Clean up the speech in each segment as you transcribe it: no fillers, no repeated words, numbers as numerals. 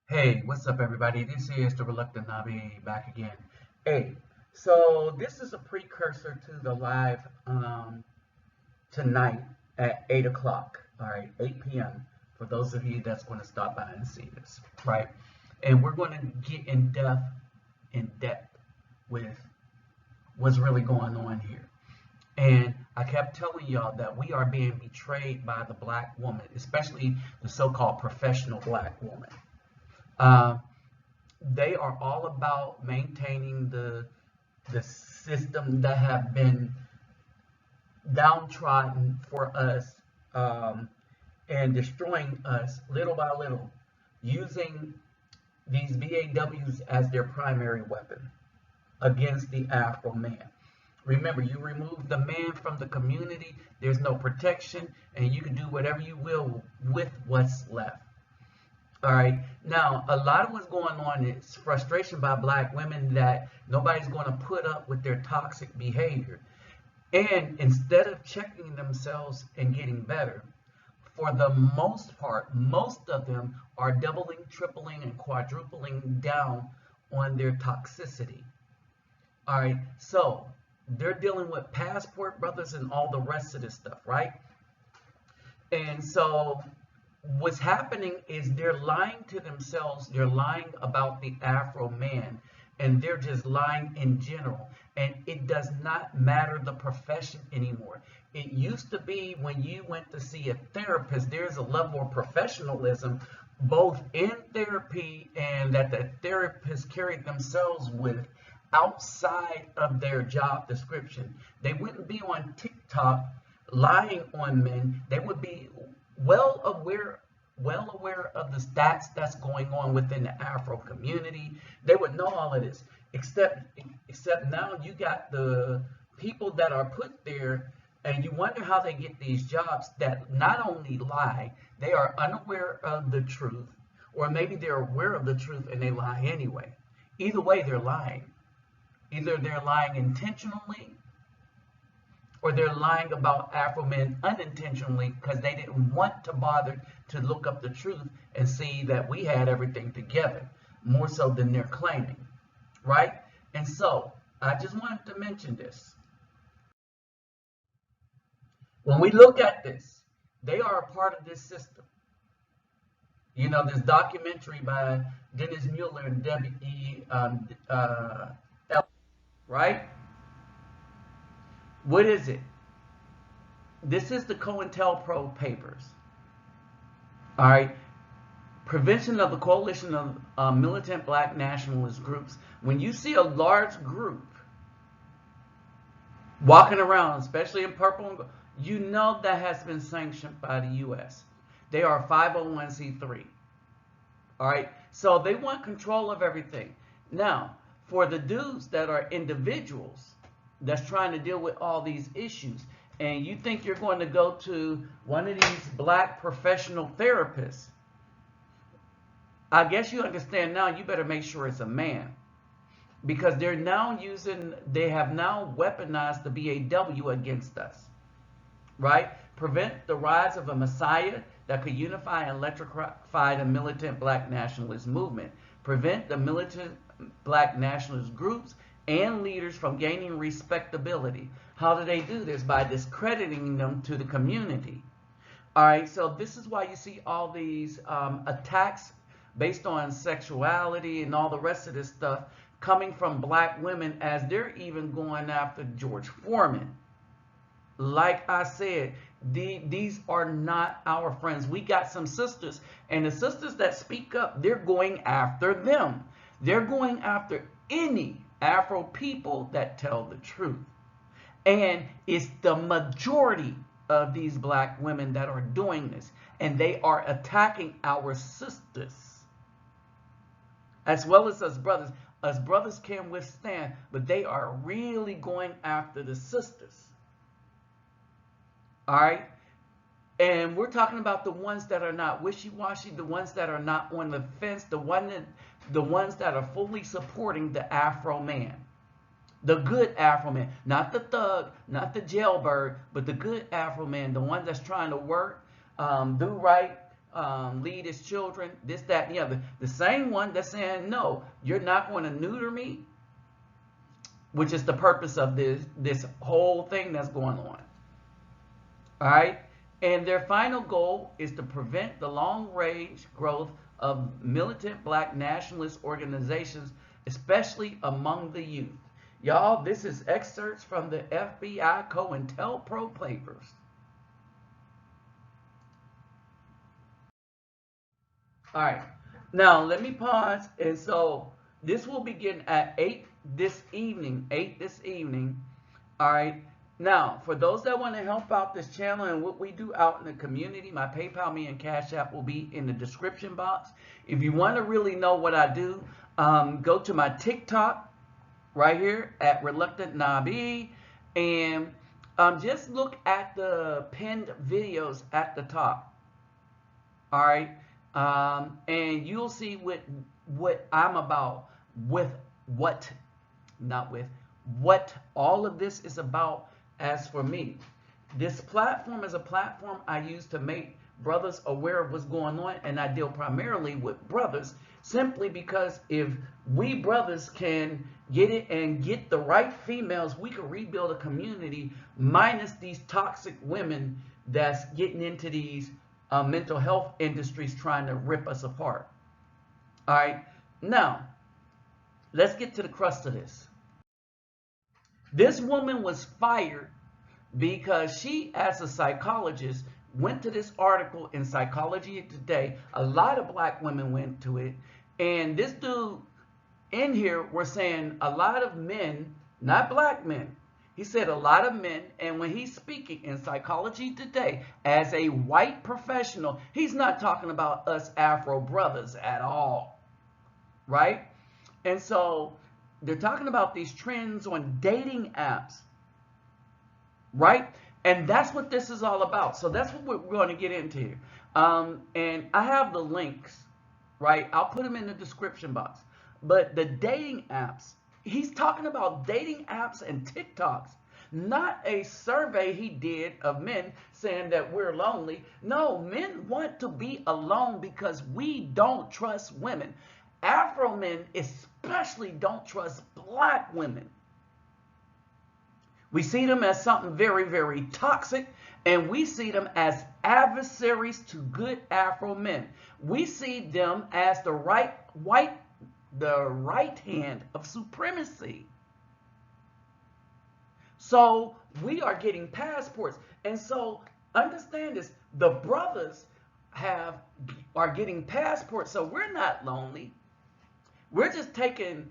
Hey, what's up, everybody? This is the Reluctant Nabi back again. Hey, so this is a precursor to the live tonight at 8 o'clock, all right, 8 p.m. for those of you that's going to stop by and see this, right? And we're going to get in depth with what's really going on here. And I kept telling y'all that we are being betrayed by the black woman, especially the so-called professional black woman. Uh, they are all about maintaining the system that have been downtrodden for us, and destroying us little by little, using these VAWs as their primary weapon against the Afro man. Remember, you remove the man from the community, there's no protection, and you can do whatever you will with what's left. All right. Now, a lot of what's going on is frustration by black women that nobody's going to put up with their toxic behavior. And instead of checking themselves and getting better, for the most part, most of them are doubling, tripling, and quadrupling down on their toxicity. All right. So they're dealing with passport brothers and all the rest of this stuff, right? And so what's happening is they're lying to themselves, they're lying about the Afro man, and they're just lying in general. And it does not matter the profession anymore. It used to be when you went to see a therapist, there's a level of professionalism both in therapy and that the therapist carried themselves with outside of their job description. They wouldn't be on TikTok lying on men. They would be well aware of the stats that's going on within the Afro community. They would know all of this. Except now you got the people that are put there, and you wonder how they get these jobs that not only lie, they are unaware of the truth, or maybe they're aware of the truth and they lie anyway. Either way, they're lying. Either they're lying intentionally, or they're lying about Afro men unintentionally because they didn't want to bother to look up the truth and see that we had everything together, more so than they're claiming, right? And so I just wanted to mention this. When we look at this, they are a part of this system. You know, this documentary by Dennis Mueller and Debbie right? What is it? This is the COINTELPRO papers. All right. Prevention of the coalition of militant black nationalist groups. When you see a large group walking around, especially in purple and gold, you know that has been sanctioned by the U.S. They are 501c3. All right. So they want control of everything. Now, for the dudes that are individuals that's trying to deal with all these issues, and you think you're going to go to one of these black professional therapists, I guess you understand now you better make sure it's a man. Because they have now weaponized the BAW against us, right? Prevent the rise of a messiah that could unify and electrify the militant black nationalist movement. Prevent the militant black nationalist groups and leaders from gaining respectability. How do they do this? By discrediting them to the community. All right, so this is why you see all these attacks based on sexuality and all the rest of this stuff coming from black women, as they're even going after George Foreman. Like I said, these are not our friends. We got some sisters, and the sisters that speak up, they're going after them. They're going after any Afro people that tell the truth. And it's the majority of these black women that are doing this, and they are attacking our sisters as well as us brothers. Us brothers can withstand, but they are really going after the sisters. All right? And we're talking about the ones that are not wishy-washy, the ones that are not on the fence, the ones that are fully supporting the Afro man. The good Afro man, not the thug, not the jailbird, but the good Afro man, the one that's trying to work, do right, lead his children, this, that, and the other. The same one that's saying, no, you're not going to neuter me, which is the purpose of this whole thing that's going on. All right? And their final goal is to prevent the long-range growth of militant black nationalist organizations, especially among the youth. Y'all, this is excerpts from the FBI COINTELPRO papers. All right. Now, let me pause. And so this will begin at 8 this evening. 8 this evening. All right. Now, for those that want to help out this channel and what we do out in the community, my PayPal, me, and Cash App will be in the description box. If you want to really know what I do, go to my TikTok right here at reluctantnabi, and just look at the pinned videos at the top. All right, and you'll see what I'm about, with what, not with, what all of this is about. As for me, this platform is a platform I use to make brothers aware of what's going on, and I deal primarily with brothers simply because if we brothers can get it and get the right females, we can rebuild a community minus these toxic women that's getting into these mental health industries trying to rip us apart. All right, now let's get to the crust of this. This woman was fired because she, as a psychologist, went to this article in Psychology Today. A lot of black women went to it. And this dude in here were saying a lot of men, not black men. He said a lot of men, and when he's speaking in Psychology Today as a white professional, he's not talking about us Afro brothers at all, right? And so they're talking about these trends on dating apps, right? And that's what this is all about. So that's what we're going to get into here. And I have the links, right? I'll put them in the description box. But the dating apps, he's talking about dating apps and TikToks, not a survey he did of men saying that we're lonely. No, men want to be alone because we don't trust women. Afro men especially don't trust black women. We see them as something very, very toxic, and we see them as adversaries to good Afro men. We see them as the right hand of supremacy. So we are getting passports. And so understand this, the brothers are getting passports, so we're not lonely. We're just taking,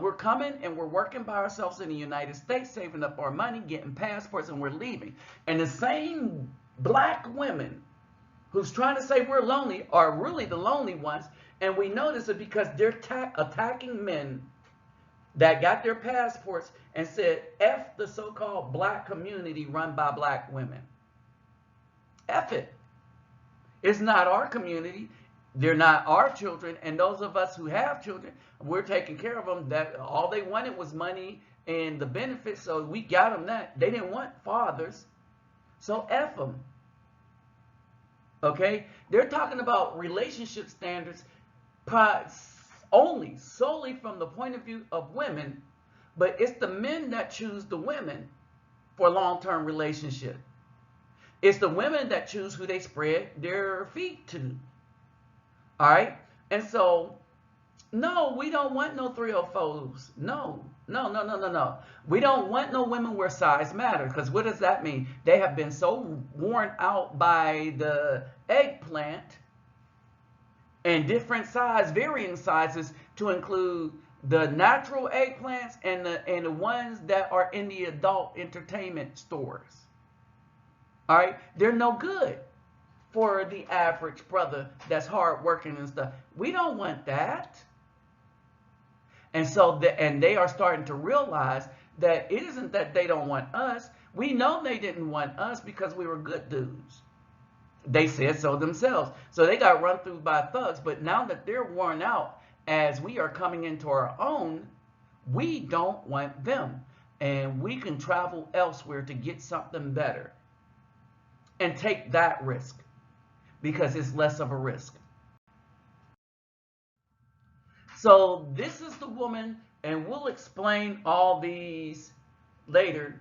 we're coming and we're working by ourselves in the United States, saving up our money, getting passports, and we're leaving. And the same black women who's trying to say we're lonely are really the lonely ones. And we notice it because they're attacking men that got their passports and said, F the so-called black community run by black women. F it. It's not our community. They're not our children, and those of us who have children, we're taking care of them. That all they wanted was money and the benefits, so we got them that. They didn't want fathers, so F them. Okay? They're talking about relationship standards solely from the point of view of women, but it's the men that choose the women for long-term relationship. It's the women that choose who they spread their feet to. All right? And so, no, we don't want no 304s. No. We don't want no women where size matters. Because what does that mean? They have been so worn out by the eggplant and different size, varying sizes, to include the natural eggplants and the ones that are in the adult entertainment stores. All right? They're no good for the average brother that's hardworking and stuff. We don't want that. And so, they are starting to realize that it isn't that they don't want us. We know they didn't want us because we were good dudes. They said so themselves. So they got run through by thugs. But now that they're worn out, as we are coming into our own, we don't want them. And we can travel elsewhere to get something better and take that risk. because it's less of a risk. So this is the woman, and we'll explain all these later.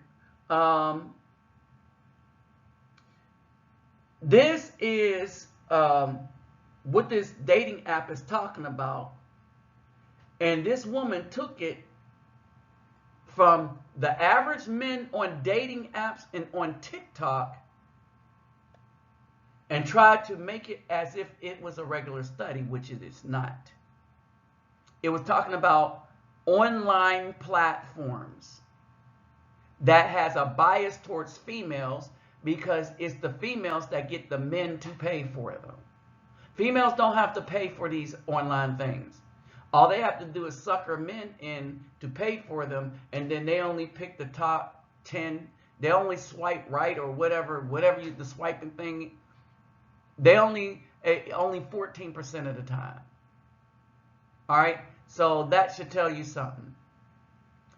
This is what this dating app is talking about. And this woman took it from the average men on dating apps and on TikTok and tried to make it as if it was a regular study, which it is not. It was talking about online platforms that has a bias towards females because it's the females that get the men to pay for them. Females don't have to pay for these online things. All they have to do is sucker men in to pay for them, and then they only pick the top 10. They only swipe right or whatever the swiping thing. They only 14% of the time. All right, so that should tell you something.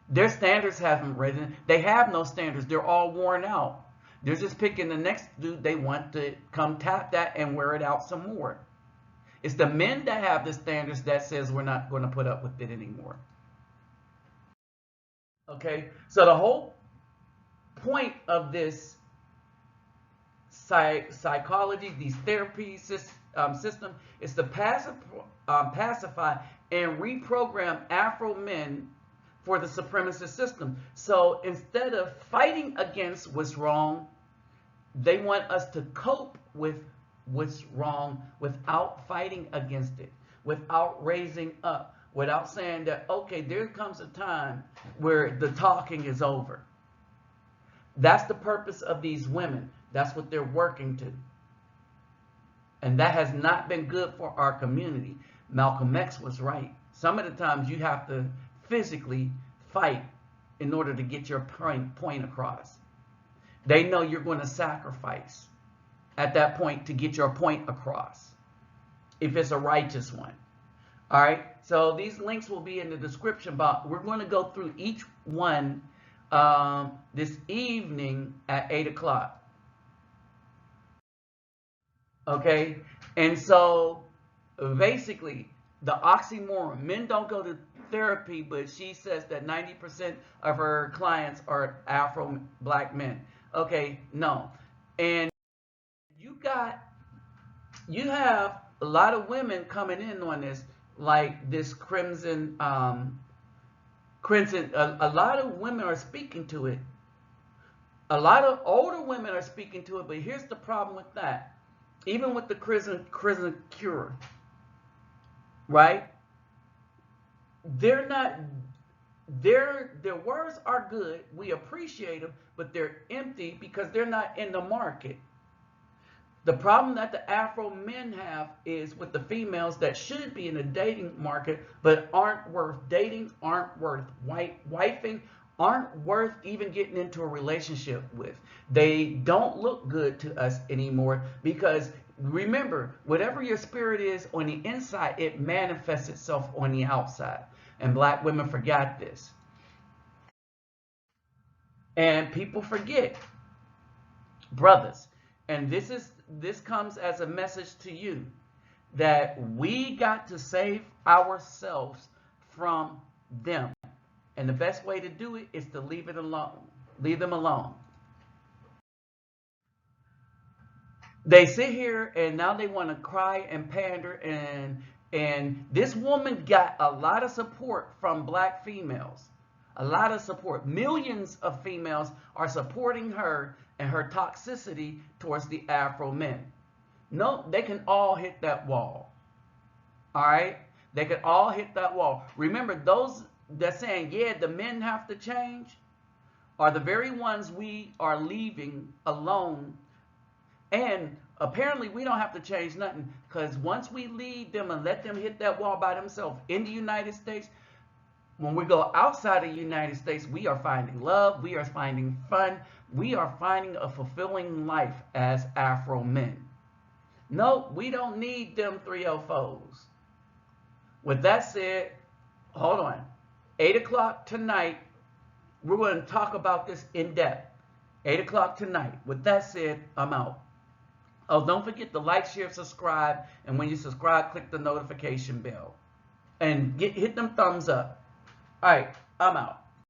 Their standards haven't risen. They have no standards. They're all worn out. They're just picking the next dude they want to come tap that and wear it out some more. It's the men that have the standards that says we're not going to put up with it anymore. Okay, so the whole point of this psychology, these therapy system, is to pacify and reprogram Afro men for the supremacist system. So instead of fighting against what's wrong, they want us to cope with what's wrong without fighting against it, without raising up, without saying that, okay, there comes a time where the talking is over. That's the purpose of these women. That's what they're working to. And that has not been good for our community. Malcolm X was right. Some of the times you have to physically fight in order to get your point across. They know you're going to sacrifice at that point to get your point across, if it's a righteous one. All right, so these links will be in the description box. We're going to go through each one this evening at 8 o'clock. Okay, and so basically the oxymoron, men don't go to therapy, but she says that 90% of her clients are Afro black men. Okay, no. And you have a lot of women coming in on this, like this Crimson, a lot of women are speaking to it. A lot of older women are speaking to it, but here's the problem with that. Even with the Crimson Cure, right? They're not, their words are good. We appreciate them, but they're empty because they're not in the market. The problem that the Afro men have is with the females that should be in the dating market, but aren't worth dating, aren't worth wifing, aren't worth even getting into a relationship with. They don't look good to us anymore because remember, whatever your spirit is on the inside, it manifests itself on the outside. And black women forgot this. And people forget, brothers, and this comes as a message to you that we got to save ourselves from them. And the best way to do it is to leave it alone. Leave them alone. They sit here and now they want to cry and pander, and this woman got a lot of support from black females. A lot of support. Millions of females are supporting her and her toxicity towards the Afro men. No, they can all hit that wall. All right? They can all hit that wall. Remember, those that saying, yeah, the men have to change, are the very ones we are leaving alone. And apparently we don't have to change nothing, because once we leave them and let them hit that wall by themselves in the United States, when we go outside of the United States, we are finding love, we are finding fun, we are finding a fulfilling life as Afro men. No, we don't need them 304s. With that said, hold on. 8 o'clock tonight, we're going to talk about this in depth. 8 o'clock tonight. With that said, I'm out. Oh, don't forget to like, share, subscribe, and when you subscribe, click the notification bell. And hit them thumbs up. All right, I'm out.